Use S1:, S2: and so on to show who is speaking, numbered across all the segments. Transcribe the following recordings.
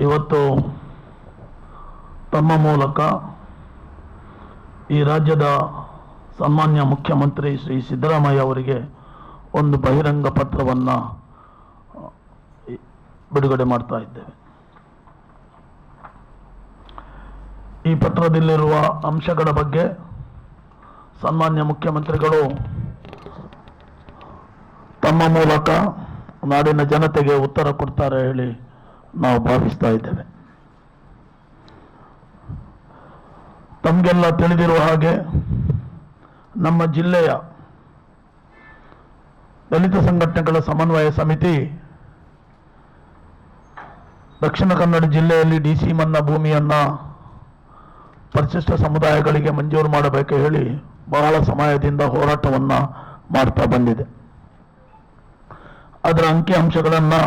S1: ಇವತ್ತು ತಮ್ಮ ಮೂಲಕ ಈ ರಾಜ್ಯದ ಸನ್ಮಾನ್ಯ ಮುಖ್ಯಮಂತ್ರಿ ಶ್ರೀ ಸಿದ್ದರಾಮಯ್ಯ ಅವರಿಗೆ ಒಂದು ಬಹಿರಂಗ ಪತ್ರವನ್ನು ಬಿಡುಗಡೆ ಮಾಡ್ತಾ ಇದ್ದೇವೆ. ಈ ಪತ್ರದಲ್ಲಿರುವ ಅಂಶಗಳ ಬಗ್ಗೆ ಸನ್ಮಾನ್ಯ ಮುಖ್ಯಮಂತ್ರಿಗಳು ತಮ್ಮ ಮೂಲಕ ನಾಡಿನ ಜನತೆಗೆ ಉತ್ತರ ಕೊಡ್ತಾರೆ ಹೇಳಿ ನಾವು ಭಾವಿಸ್ತಾ ಇದ್ದೇವೆ. ತಮಗೆಲ್ಲ ತಿಳಿದಿರುವ ಹಾಗೆ ನಮ್ಮ ಜಿಲ್ಲೆಯ ದಲಿತ ಸಂಘಟನೆಗಳ ಸಮನ್ವಯ ಸಮಿತಿ ದಕ್ಷಿಣ ಕನ್ನಡ ಜಿಲ್ಲೆಯಲ್ಲಿ ಡಿಸಿ ಮನ್ನಾ ಭೂಮಿಯನ್ನು ಪರಿಶಿಷ್ಟ ಸಮುದಾಯಗಳಿಗೆ ಮಂಜೂರು ಮಾಡಬೇಕು ಹೇಳಿ ಬಹಳ ಸಮಯದಿಂದ ಹೋರಾಟವನ್ನು ಮಾಡ್ತಾ ಬಂದಿದೆ. ಅದರ ಅಂಕಿಅಂಶಗಳನ್ನು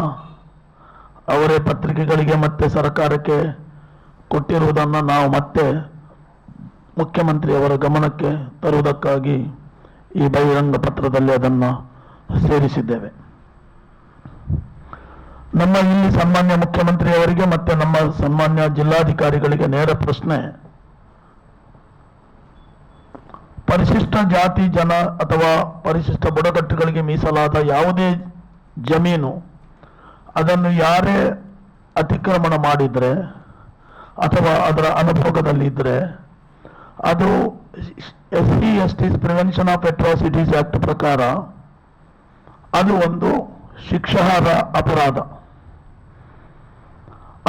S1: ಅವರೇ ಪತ್ರಿಕೆಗಳಿಗೆ ಮತ್ತೆ ಸರ್ಕಾರಕ್ಕೆ ಕೊಟ್ಟಿರುವುದನ್ನು ನಾವು ಮತ್ತೆ ಮುಖ್ಯಮಂತ್ರಿಯವರ ಗಮನಕ್ಕೆ ತರುವುದಕ್ಕಾಗಿ ಈ ಬಹಿರಂಗ ಪತ್ರದಲ್ಲಿ ಅದನ್ನು ಸೇರಿಸಿದ್ದೇವೆ. ನಮ್ಮ ಇಲ್ಲಿ ಸನ್ಮಾನ್ಯ ಮುಖ್ಯಮಂತ್ರಿಯವರಿಗೆ ಮತ್ತೆ ನಮ್ಮ ಸನ್ಮಾನ್ಯ ಜಿಲ್ಲಾಧಿಕಾರಿಗಳಿಗೆ ನೇರ ಪ್ರಶ್ನೆ: ಪರಿಶಿಷ್ಟ ಜಾತಿ ಜನ ಅಥವಾ ಪರಿಶಿಷ್ಟ ಬುಡಕಟ್ಟುಗಳಿಗೆ ಮೀಸಲಾದ ಯಾವುದೇ ಜಮೀನು ಅದನ್ನು ಯಾರೇ ಅತಿಕ್ರಮಣ ಮಾಡಿದರೆ ಅಥವಾ ಅದರ ಅನುಭೋಗದಲ್ಲಿದ್ದರೆ ಅದು SC/ST prevention of atrocities act ಪ್ರಕಾರ ಅದು ಒಂದು ಶಿಕ್ಷಾರ್ಹ ಅಪರಾಧ.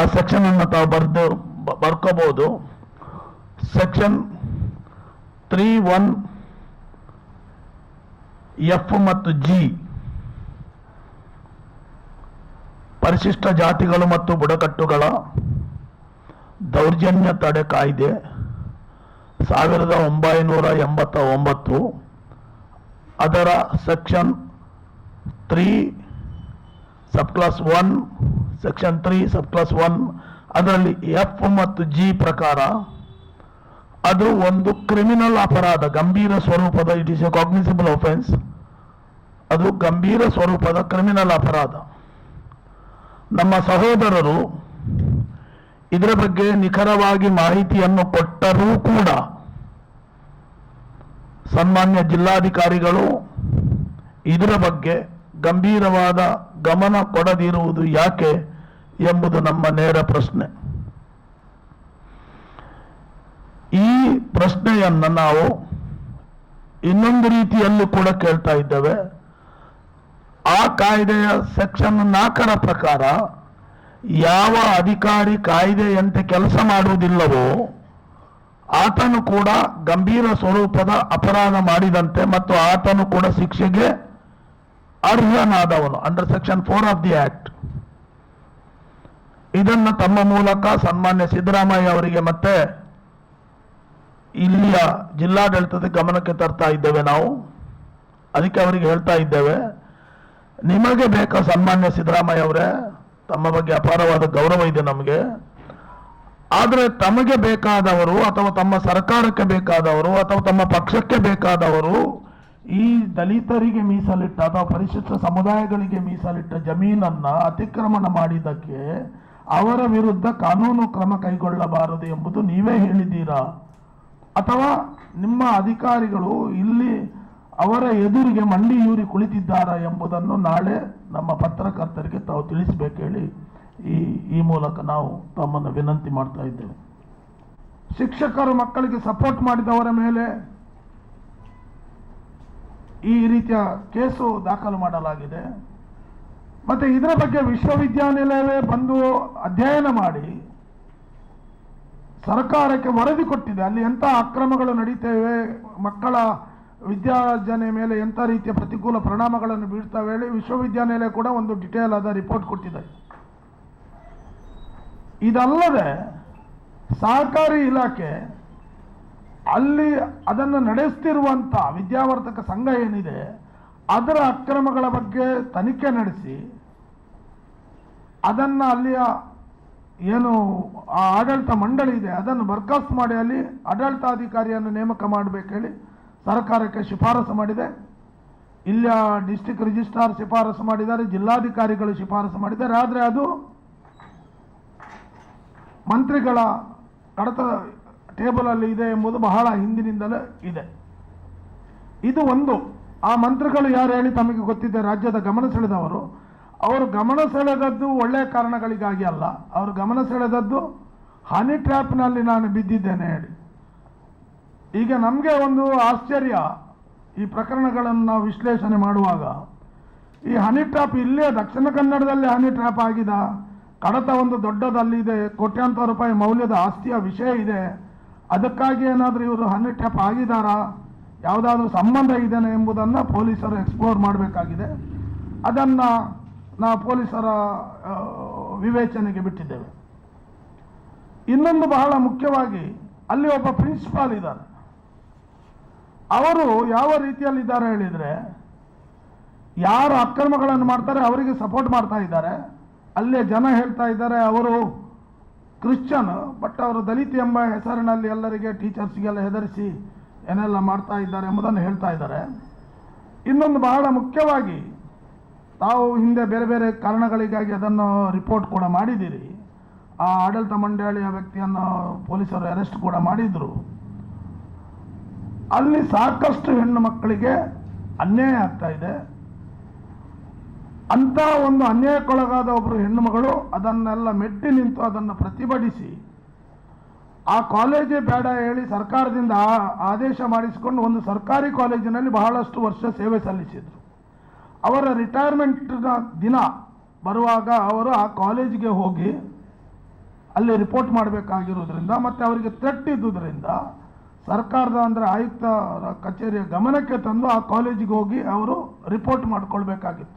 S1: ಆ ಸೆಕ್ಷನ್ ಅನ್ನು ತಾವು ಬರ್ಕೋಬಹುದು. ಸೆಕ್ಷನ್ 3(1)(F) ಮತ್ತು G ಪರಿಶಿಷ್ಟ ಜಾತಿಗಳು ಮತ್ತು ಬುಡಕಟ್ಟುಗಳ ದೌರ್ಜನ್ಯ ತಡೆ ಕಾಯ್ದೆ 1989 ಅದರ ಸೆಕ್ಷನ್ 3(1) ಸೆಕ್ಷನ್ 3(1) ಅದರಲ್ಲಿ F ಮತ್ತು G ಪ್ರಕಾರ ಅದು ಒಂದು ಕ್ರಿಮಿನಲ್ ಅಪರಾಧ, ಗಂಭೀರ ಸ್ವರೂಪದ, it is A cognisable offence. ಅದು ಗಂಭೀರ ಸ್ವರೂಪದ ಕ್ರಿಮಿನಲ್ ಅಪರಾಧ. ನಮ್ಮ ಸಹೋದರರು ಇದರ ಬಗ್ಗೆ ನಿಖರವಾಗಿ ಮಾಹಿತಿಯನ್ನು ಕೊಟ್ಟರೂ ಕೂಡ ಸನ್ಮಾನ್ಯ ಜಿಲ್ಲಾಧಿಕಾರಿಗಳು ಇದರ ಬಗ್ಗೆ ಗಂಭೀರವಾದ ಗಮನ ಕೊಡದಿರುವುದು ಯಾಕೆ ಎಂಬುದು ನಮ್ಮ ನೇರ ಪ್ರಶ್ನೆ. ಈ ಪ್ರಶ್ನೆಯನ್ನು ನಾವು ಇನ್ನೊಂದು ರೀತಿಯಲ್ಲೂ ಕೂಡ ಕೇಳ್ತಾ ಇದ್ದೇವೆ. ಆ ಕಾಯ್ದೆಯ ಸೆಕ್ಷನ್ 4 ಪ್ರಕಾರ ಯಾವ ಅಧಿಕಾರಿ ಕಾಯ್ದೆಯಂತೆ ಕೆಲಸ ಮಾಡುವುದಿಲ್ಲವೋ ಆತನು ಕೂಡ ಗಂಭೀರ ಸ್ವರೂಪದ ಅಪರಾಧ ಮಾಡಿದಂತೆ ಮತ್ತು ಆತನು ಕೂಡ ಶಿಕ್ಷೆಗೆ ಅರ್ಹನಾದವನು under section 4 of the act. ಇದನ್ನು ತಮ್ಮ ಮೂಲಕ ಸನ್ಮಾನ್ಯ ಸಿದ್ದರಾಮಯ್ಯ ಅವರಿಗೆ ಮತ್ತೆ ಇಲ್ಲಿಯ ಜಿಲ್ಲಾಡಳಿತದ ಗಮನಕ್ಕೆ ತರ್ತಾ ಇದ್ದೇವೆ. ನಾವು ಅದಕ್ಕೆ ಅವರಿಗೆ ಹೇಳ್ತಾ ಇದ್ದೇವೆ, ನಿಮಗೆ ಬೇಕಾ ಸನ್ಮಾನ್ಯ ಸಿದ್ದರಾಮಯ್ಯ ಅವರೇ, ತಮ್ಮ ಬಗ್ಗೆ ಅಪಾರವಾದ ಗೌರವ ಇದೆ ನಮಗೆ. ಆದರೆ ತಮಗೆ ಬೇಕಾದವರು ಅಥವಾ ತಮ್ಮ ಸರ್ಕಾರಕ್ಕೆ ಬೇಕಾದವರು ಅಥವಾ ತಮ್ಮ ಪಕ್ಷಕ್ಕೆ ಬೇಕಾದವರು ಈ ದಲಿತರಿಗೆ ಮೀಸಲಿಟ್ಟ ಅಥವಾ ಪರಿಶಿಷ್ಟ ಸಮುದಾಯಗಳಿಗೆ ಮೀಸಲಿಟ್ಟ ಜಮೀನನ್ನ ಅತಿಕ್ರಮಣ ಮಾಡಿದ್ದಕ್ಕೆ ಅವರ ವಿರುದ್ಧ ಕಾನೂನು ಕ್ರಮ ಕೈಗೊಳ್ಳಬಾರದು ಎಂಬುದು ನೀವೇ ಹೇಳಿದ್ದೀರಾ ಅಥವಾ ನಿಮ್ಮ ಅಧಿಕಾರಿಗಳು ಇಲ್ಲಿ ಅವರ ಎದುರಿಗೆ ಮಂಡಿಯೂರಿ ಕುಳಿತಿದ್ದಾರಾ ಎಂಬುದನ್ನು ನಾಳೆ ನಮ್ಮ ಪತ್ರಕರ್ತರಿಗೆ ತಾವು ತಿಳಿಸಬೇಕು ಹೇಳಿ ಈ ಮೂಲಕ ನಾವು ತಮ್ಮನ್ನು ವಿನಂತಿ ಮಾಡ್ತಾ ಇದ್ದೇವೆ. ಶಿಕ್ಷಕರು ಮಕ್ಕಳಿಗೆ ಸಪೋರ್ಟ್ ಮಾಡಿದವರ ಮೇಲೆ ಈ ರೀತಿಯ ಕೇಸು ದಾಖಲು ಮಾಡಲಾಗಿದೆ. ಮತ್ತೆ ಇದರ ಬಗ್ಗೆ ವಿಶ್ವವಿದ್ಯಾನಿಲಯವೇ ಬಂದು ಅಧ್ಯಯನ ಮಾಡಿ ಸರ್ಕಾರಕ್ಕೆ ವರದಿ ಕೊಟ್ಟಿದೆ. ಅಲ್ಲಿ ಎಂಥ ಅಕ್ರಮಗಳು ನಡೀತೇವೆ, ಮಕ್ಕಳ ವಿದ್ಯಾರ್ಜನೆ ಮೇಲೆ ಎಂಥ ರೀತಿಯ ಪ್ರತಿಕೂಲ ಪರಿಣಾಮಗಳನ್ನು ಬೀಳ್ತವೆ ಹೇಳಿ ವಿಶ್ವವಿದ್ಯಾನಿಲಯ ಕೂಡ ಒಂದು ಡಿಟೇಲ್ ಆದ ರಿಪೋರ್ಟ್ ಕೊಟ್ಟಿದೆ. ಇದಲ್ಲದೆ ಸಹಕಾರಿ ಇಲಾಖೆ ಅಲ್ಲಿ ಅದನ್ನು ನಡೆಸ್ತಿರುವಂಥ ವಿದ್ಯಾವರ್ಧಕ ಸಂಘ ಏನಿದೆ ಅದರ ಅಕ್ರಮಗಳ ಬಗ್ಗೆ ತನಿಖೆ ನಡೆಸಿ ಅದನ್ನು ಅಲ್ಲಿಯ ಏನು ಆ ಆಡಳಿತ ಮಂಡಳಿ ಇದೆ ಅದನ್ನು ಬರ್ಖಾಸ್ತು ಮಾಡಿ ಅಲ್ಲಿ ಆಡಳಿತಾಧಿಕಾರಿಯನ್ನು ನೇಮಕ ಮಾಡಬೇಕು ಹೇಳಿ ಸರ್ಕಾರಕ್ಕೆ ಶಿಫಾರಸು ಮಾಡಿದೆ. ಇಲ್ಲಿಯ ಡಿಸ್ಟ್ರಿಕ್ಟ್ ರಿಜಿಸ್ಟ್ರಾರ್ ಶಿಫಾರಸು ಮಾಡಿದ್ದಾರೆ, ಜಿಲ್ಲಾಧಿಕಾರಿಗಳು ಶಿಫಾರಸು ಮಾಡಿದ್ದಾರೆ. ಆದರೆ ಅದು
S2: ಮಂತ್ರಿಗಳ ಕಡತ ಟೇಬಲಲ್ಲಿ ಇದೆ ಎಂಬುದು ಬಹಳ ಹಿಂದಿನಿಂದಲೇ ಇದೆ. ಇದು ಒಂದು. ಆ ಮಂತ್ರಿಗಳು ಯಾರು ಹೇಳಿ ತಮಗೆ ಗೊತ್ತಿದೆ, ರಾಜ್ಯದ ಗಮನ ಸೆಳೆದವರು. ಅವರು ಗಮನ ಸೆಳೆದದ್ದು ಒಳ್ಳೆಯ ಕಾರಣಗಳಿಗಾಗಿ ಅಲ್ಲ, ಅವರು ಗಮನ ಸೆಳೆದದ್ದು ಹನಿ ಟ್ರ್ಯಾಪ್ನಲ್ಲಿ ನಾನು ಬಿದ್ದಿದ್ದೇನೆ ಹೇಳಿ. ಈಗ ನಮಗೆ ಒಂದು ಆಶ್ಚರ್ಯ, ಈ ಪ್ರಕರಣಗಳನ್ನು ನಾವು ವಿಶ್ಲೇಷಣೆ ಮಾಡುವಾಗ, ಈ ಹನಿ ಟ್ರ್ಯಾಪ್ ಇಲ್ಲೇ ದಕ್ಷಿಣ ಕನ್ನಡದಲ್ಲಿ ಹನಿ ಟ್ರ್ಯಾಪ್ ಆಗಿದೆ, ಕಡತ ಒಂದು ದೊಡ್ಡದಲ್ಲಿದೆ, ಕೋಟ್ಯಾಂತರ ರೂಪಾಯಿ ಮೌಲ್ಯದ ಆಸ್ತಿಯ ವಿಷಯ ಇದೆ, ಅದಕ್ಕಾಗಿ ಏನಾದರೂ ಇವರು ಹನಿ ಟ್ರ್ಯಾಪ್ ಆಗಿದ್ದಾರಾ, ಯಾವುದಾದ್ರೂ ಸಂಬಂಧ ಇದೆಯಾ ಎಂಬುದನ್ನು ಪೊಲೀಸರು ಎಕ್ಸ್ಪ್ಲೋರ್ ಮಾಡಬೇಕಾಗಿದೆ. ಅದನ್ನು ನಾವು ಪೊಲೀಸರ ವಿವೇಚನೆಗೆ ಬಿಟ್ಟಿದ್ದೇವೆ. ಇನ್ನೊಂದು ಬಹಳ ಮುಖ್ಯವಾಗಿ, ಅಲ್ಲಿ ಒಬ್ಬ ಪ್ರಿನ್ಸಿಪಾಲ್ ಇದ್ದಾರೆ. ಅವರು ಯಾವ ರೀತಿಯಲ್ಲಿದ್ದಾರೆ ಹೇಳಿದರೆ, ಯಾರು ಅಕ್ರಮಗಳನ್ನು ಮಾಡ್ತಾರೆ ಅವರಿಗೆ ಸಪೋರ್ಟ್ ಮಾಡ್ತಾ ಇದ್ದಾರೆ. ಅಲ್ಲೇ ಜನ ಹೇಳ್ತಾ ಇದ್ದಾರೆ ಅವರು ಕ್ರಿಶ್ಚಿಯನ್, ಬಟ್ ಅವರು ದಲಿತ ಎಂಬ ಹೆಸರಿನಲ್ಲಿ ಎಲ್ಲರಿಗೆ ಟೀಚರ್ಸ್ಗೆಲ್ಲ ಹೆದರಿಸಿ ಏನೆಲ್ಲ ಮಾಡ್ತಾ ಇದ್ದಾರೆ ಎಂಬುದನ್ನು ಹೇಳ್ತಾ ಇದ್ದಾರೆ. ಇನ್ನೊಂದು ಬಹಳ ಮುಖ್ಯವಾಗಿ, ತಾವು ಹಿಂದೆ ಬೇರೆ ಬೇರೆ ಕಾರಣಗಳಿಗಾಗಿ ಅದನ್ನು ರಿಪೋರ್ಟ್ ಕೂಡ ಮಾಡಿದ್ದೀರಿ. ಆ ಆಡಳಿತ ಮಂಡಳಿಯ ವ್ಯಕ್ತಿಯನ್ನು ಪೊಲೀಸರು ಅರೆಸ್ಟ್ ಕೂಡ ಮಾಡಿದ್ರು. ಅಲ್ಲಿ ಸಾಕಷ್ಟು ಹೆಣ್ಣು ಮಕ್ಕಳಿಗೆ ಅನ್ಯಾಯ ಆಗ್ತಾ ಇದೆ. ಅಂತ ಒಂದು ಅನ್ಯಾಯಕ್ಕೊಳಗಾದ ಒಬ್ಬರು ಹೆಣ್ಣು ಮಗಳು ಅದನ್ನೆಲ್ಲ ಮೆಟ್ಟಿ ನಿಂತು ಅದನ್ನು ಪ್ರತಿಭಟಿಸಿ ಆ ಕಾಲೇಜೇ ಬೇಡ ಹೇಳಿ ಸರ್ಕಾರದಿಂದ ಆದೇಶ ಮಾಡಿಸಿಕೊಂಡು ಒಂದು ಸರ್ಕಾರಿ ಕಾಲೇಜಿನಲ್ಲಿ ಬಹಳಷ್ಟು ವರ್ಷ ಸೇವೆ ಸಲ್ಲಿಸಿದರು. ಅವರ ರಿಟೈರ್ಮೆಂಟ್ನ ದಿನ ಬರುವಾಗ ಅವರು ಆ ಕಾಲೇಜಿಗೆ ಹೋಗಿ ಅಲ್ಲಿ ರಿಪೋರ್ಟ್ ಮಾಡಬೇಕಾಗಿರೋದ್ರಿಂದ ಮತ್ತು ಅವರಿಗೆ ಥ್ರೆಟ್ ಇದ್ದುದರಿಂದ ಸರ್ಕಾರದ ಅಂದರೆ ಆಯುಕ್ತರ ಕಚೇರಿಯ ಗಮನಕ್ಕೆ ತಂದು ಆ ಕಾಲೇಜಿಗೆ ಹೋಗಿ ಅವರು ರಿಪೋರ್ಟ್ ಮಾಡಿಕೊಳ್ಬೇಕಾಗಿತ್ತು.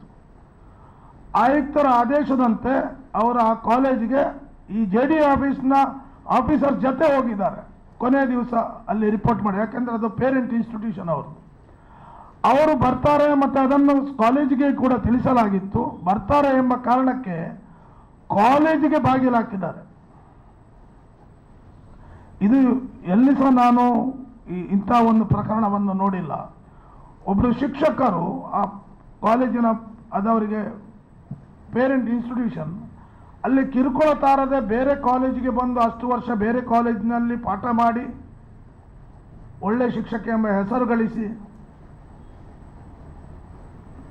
S2: ಆಯುಕ್ತರ ಆದೇಶದಂತೆ ಅವರು ಆ ಕಾಲೇಜಿಗೆ ಈ JD ಆಫೀಸ್ನ ಆಫೀಸರ್ ಜೊತೆ ಹೋಗಿದ್ದಾರೆ. ಕೊನೆಯ ದಿವಸ ಅಲ್ಲಿ ರಿಪೋರ್ಟ್ ಮಾಡಿ, ಯಾಕೆಂದರೆ ಅದು ಪೇರೆಂಟ್ ಇನ್ಸ್ಟಿಟ್ಯೂಷನ್ ಅವರು ಬರ್ತಾರೆ ಮತ್ತು ಅದನ್ನು ಕಾಲೇಜಿಗೆ ಕೂಡ ತಿಳಿಸಲಾಗಿತ್ತು. ಬರ್ತಾರೆ ಎಂಬ ಕಾರಣಕ್ಕೆ ಕಾಲೇಜಿಗೆ ಬಾಗಿಲಾಕಿದ್ದಾರೆ. ಇದು ಎಲ್ಲಿ ಸಹ ನಾನು ಇಂಥ ಒಂದು ಪ್ರಕರಣವನ್ನು ನೋಡಿಲ್ಲ. ಒಬ್ಬರು ಶಿಕ್ಷಕರು ಆ ಕಾಲೇಜಿನ ಅದವರಿಗೆ ಪೇರೆಂಟ್ ಇನ್ಸ್ಟಿಟ್ಯೂಷನ್ ಅಲ್ಲಿ ಕಿರುಕುಳ ತಾರದೆ ಬೇರೆ ಕಾಲೇಜಿಗೆ ಬಂದು ಅಷ್ಟು ವರ್ಷ ಬೇರೆ ಕಾಲೇಜಿನಲ್ಲಿ ಪಾಠ ಮಾಡಿ ಒಳ್ಳೆ ಶಿಕ್ಷಕ ಎಂಬ ಹೆಸರು ಗಳಿಸಿ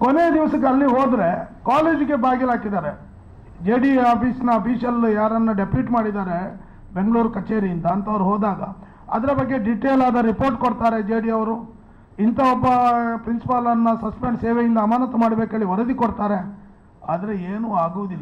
S2: ಕೊನೆಯ ದಿವಸಕ್ಕೆ ಅಲ್ಲಿ ಹೋದರೆ ಕಾಲೇಜಿಗೆ ಬಾಗಿಲಾಕಿದ್ದಾರೆ. JD ಆಫೀಸ್ನ ಅಫೀಷಿಯಲ್ ಯಾರನ್ನು ಡೆಪ್ಯೂಟ್ ಮಾಡಿದ್ದಾರೆ ಬೆಂಗಳೂರು ಕಚೇರಿಯಿಂದ ಅಂತವ್ರು ಹೋದಾಗ ಅದರ ಬಗ್ಗೆ ಡೀಟೇಲ್ ಆದ ರಿಪೋರ್ಟ್ ಕೊಡ್ತಾರೆ JD ಅವರು. ಇಂಥ ಒಬ್ಬ ಪ್ರಿನ್ಸಿಪಾಲನ್ನು ಸಸ್ಪೆಂಡ್ ಸೇವೆಯಿಂದ ಅಮಾನತು ಮಾಡಬೇಕೇಳಿ ವರದಿ ಕೊಡ್ತಾರೆ. ಆದರೆ ಏನೂ ಆಗುವುದಿಲ್ಲ.